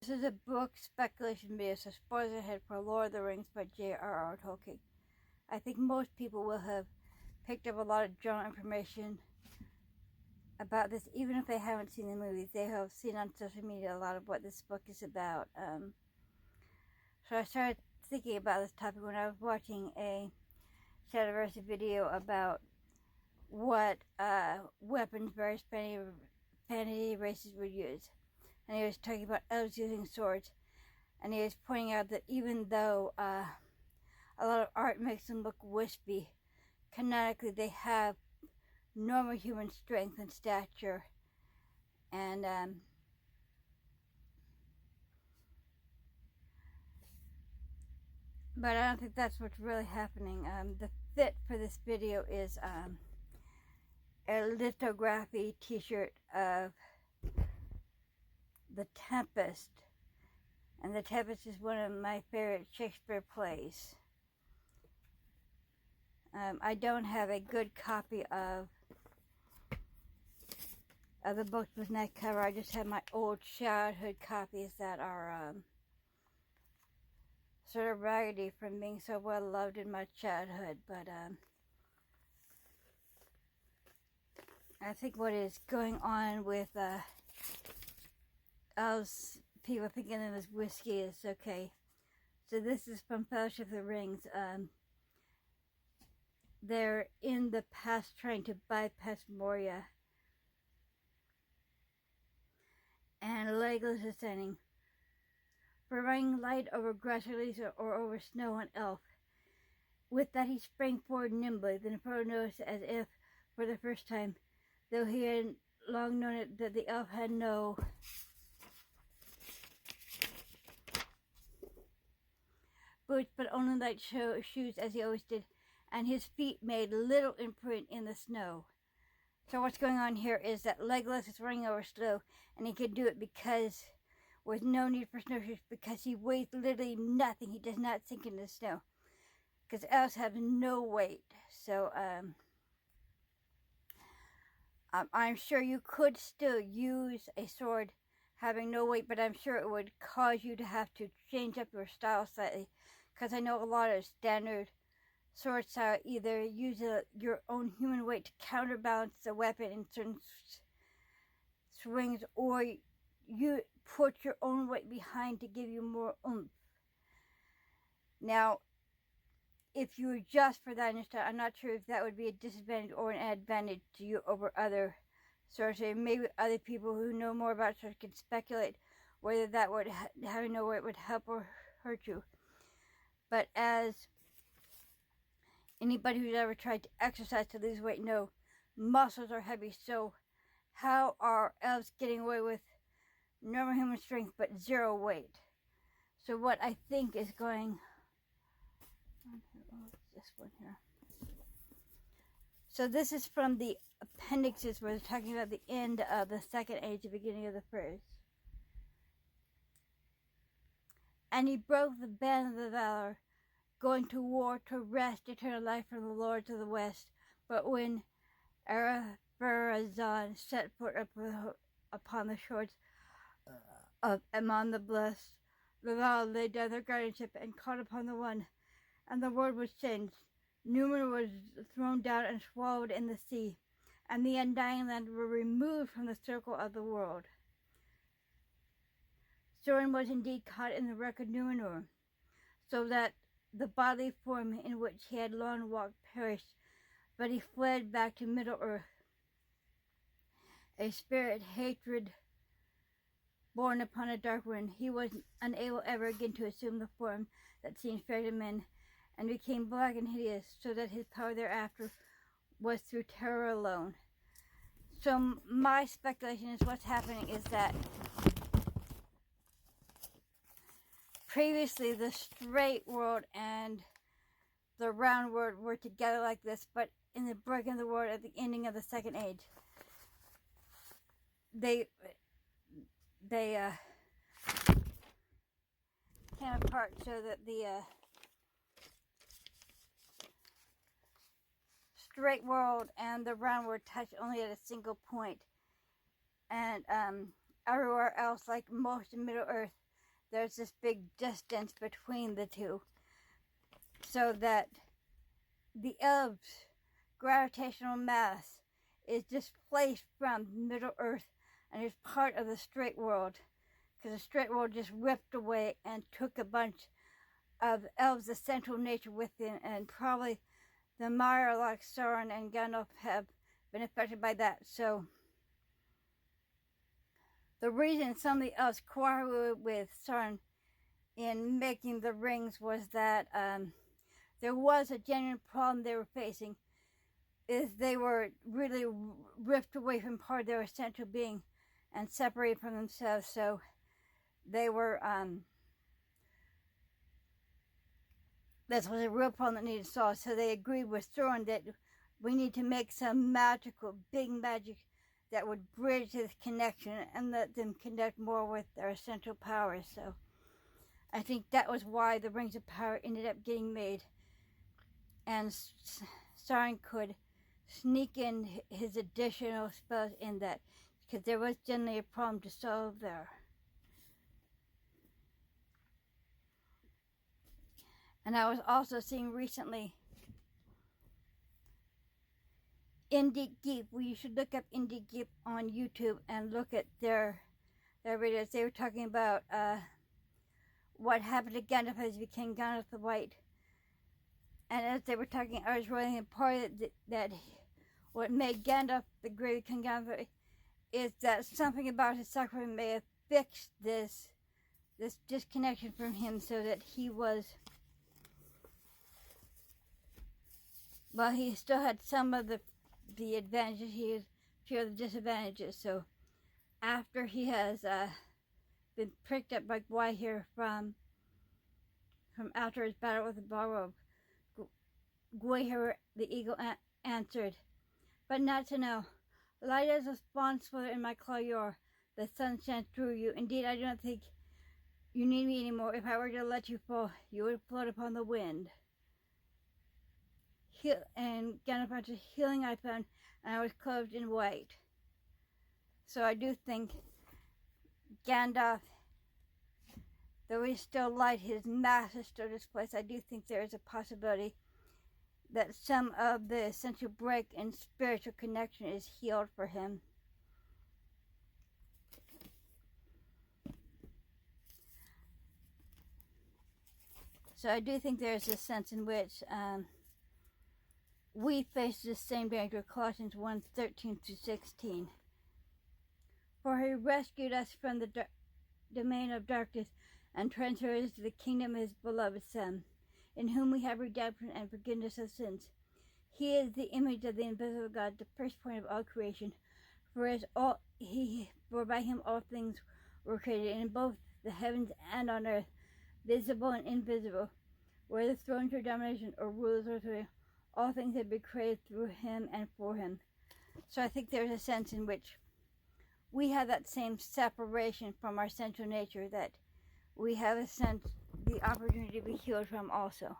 This is a book speculation video, so spoilers ahead for Lord of the Rings by J.R.R. Tolkien. I think most people will have picked up a lot of general information about this, even if they haven't seen the movies. They have seen on social media a lot of what this book is about. So I started thinking about this topic when I was watching a Shadowverse video about what weapons various fantasy races would use. And he was talking about elves using swords. And he was pointing out that even though a lot of art makes them look wispy, canonically they have normal human strength and stature. And but I don't think that's what's really happening. The fit for this video is a lithography t-shirt of The Tempest. And The Tempest is one of my favorite Shakespeare plays. I don't have a good copy of the books with neck cover. I just have my old childhood copies that are sort of raggedy from being so well loved in my childhood. But I think what is going on with elves, people thinking of as whiskey, is okay. So this is from Fellowship of the Rings. They're in the past trying to bypass Moria. And Legolas is saying, providing light over grass or over snow and elf. With that he sprang forward nimbly. Then Frodo noticed, as if for the first time, though he had long known it, that the elf had no boots, but only light shoes, as he always did, and his feet made little imprint in the snow. So what's going on here is that Legolas is running over snow, and he can do it because, with no need for snowshoes, because he weighs literally nothing. He does not sink into the snow, because elves have no weight. So I'm sure you could still use a sword having no weight, but I'm sure it would cause you to have to change up your style slightly, because I know a lot of standard sword style either use your own human weight to counterbalance the weapon in certain swings, or you put your own weight behind to give you more oomph. Now, if you adjust for that in your style, I'm not sure if that would be a disadvantage or an advantage to you over other swords. Maybe other people who know more about swords can speculate whether that would having no weight would help or hurt you. But as anybody who's ever tried to exercise to lose weight know, muscles are heavy. So how are elves getting away with normal human strength but zero weight? So what I think is going on here, this one here. So this is from the appendixes where they're talking about the end of the second age, the beginning of the first. And he broke the band of the valor, going to war to wrest eternal life from the lords of the west. But when Arapharazon set foot upon the shores of Ammon the Blessed, the Val laid down their guardianship and called upon the One, and the world was changed. Numen was thrown down and swallowed in the sea, and the undying land were removed from the circle of the world. Sauron was indeed caught in the wreck of Numenor, so that the bodily form in which he had long walked perished, but he fled back to Middle-earth. A spirit hatred born upon a dark wind, he was unable ever again to assume the form that seemed fair to men, and became black and hideous, so that his power thereafter was through terror alone. So my speculation is what's happening is that previously the straight world and the round world were together like this, but in the breaking of the world at the ending of the second age, they came apart so that the straight world and the round world touched only at a single point. And everywhere else, like most of Middle Earth, there's this big distance between the two, so that the elves' gravitational mass is displaced from Middle Earth and is part of the straight world, because the straight world just ripped away and took a bunch of elves' essential nature within, and probably the Maiar like Sauron and Gandalf have been affected by that. So the reason some of the elves cooperated with Sauron in making the rings was that there was a genuine problem they were facing, is they were really ripped away from part of their essential being and separated from themselves. So they were this was a real problem that needed solved. So they agreed with Sauron that we need to make some magical, big magic that would bridge this connection and let them connect more with their essential powers. So I think that was why the Rings of Power ended up getting made, and Sauron could sneak in his additional spells in that, because there was generally a problem to solve there. And I was also seeing recently Indie Geek. Well, you should look up Indie Geek on YouTube and look at their videos. They were talking about what happened to Gandalf as he became Gandalf the White. And as they were talking, I was reading a part that what made Gandalf the Great become Gandalf the White is that something about his sacrifice may have fixed this disconnection from him, so that he was, well, he still had some of the advantages, he had few of the disadvantages. So after he has been pricked up by Gwaihir from after his battle with the Balrog, Gwaihir the eagle answered, "But not to know. Light as a spawn sliver in my claw you're. The sun shines through you. Indeed, I do not think you need me anymore. If I were to let you fall, you would float upon the wind." And Gandalf answered, "Healing I found, and I was clothed in white." So I do think Gandalf, though he's still light, his mass is still displaced. I do think there is a possibility that some of the essential break in spiritual connection is healed for him. So I do think there's a sense in which we face the same danger. Colossians 1:13-16. For he rescued us from the domain of darkness and transferred us to the kingdom of his beloved Son, in whom we have redemption and forgiveness of sins. He is the image of the invisible God, the first point of all creation. For by him all things were created, in both the heavens and on earth, visible and invisible, whether thrones or domination or rulers or authority. All things have been created through him and for him. So I think there's a sense in which we have that same separation from our central nature that we have a sense, the opportunity to be healed from also.